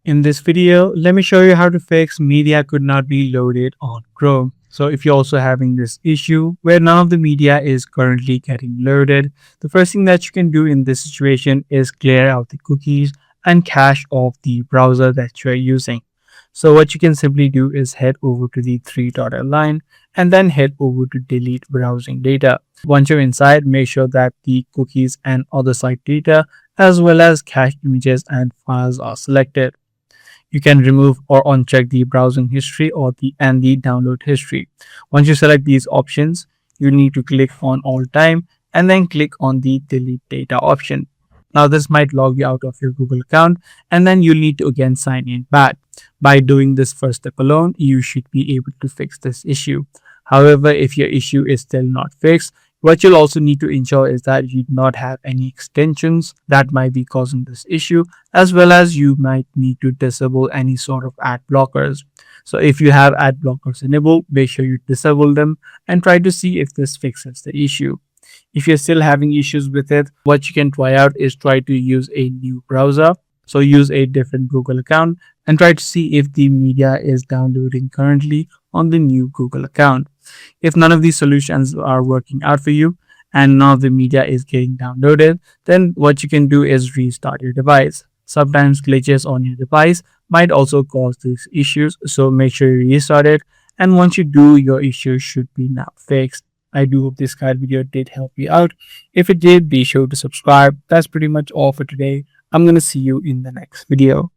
In this video, let me show you how to fix media could not be loaded on Chrome. So if you're also having this issue where none of the media is currently getting loaded, the first thing that you can do in this situation is clear out the cookies and cache of the browser that you're using. So what you can simply do is head over to the three-dotted line and then head over to delete browsing data. Once you're inside, make sure that the cookies and other site data as well as cache images and files are selected. You can remove or uncheck the browsing history or the download history. Once you select these options, you need to click on all time and then click on the delete data option. Now this might log you out of your Google account and then you'll need to again sign in back. By doing this first step alone, you should be able to fix this issue. However, if your issue is still not fixed, what you'll also need to ensure is that you do not have any extensions that might be causing this issue, as well as you might need to disable any sort of ad blockers. So if you have ad blockers enabled, make sure you disable them and try to see if this fixes the issue. If you're still having issues with it, what you can try out is try to use a new browser. So use a different Google account and try to see if the media is downloading currently on the new Google account. If none of these solutions are working out for you and none of the media is getting downloaded, then what you can do is restart your device. Sometimes glitches on your device might also cause these issues, so make sure you restart it, and once you do, your issue should be now fixed. I do hope this guide video did help you out. If it did, be sure to subscribe. That's pretty much all for today. I'm gonna see you in the next video.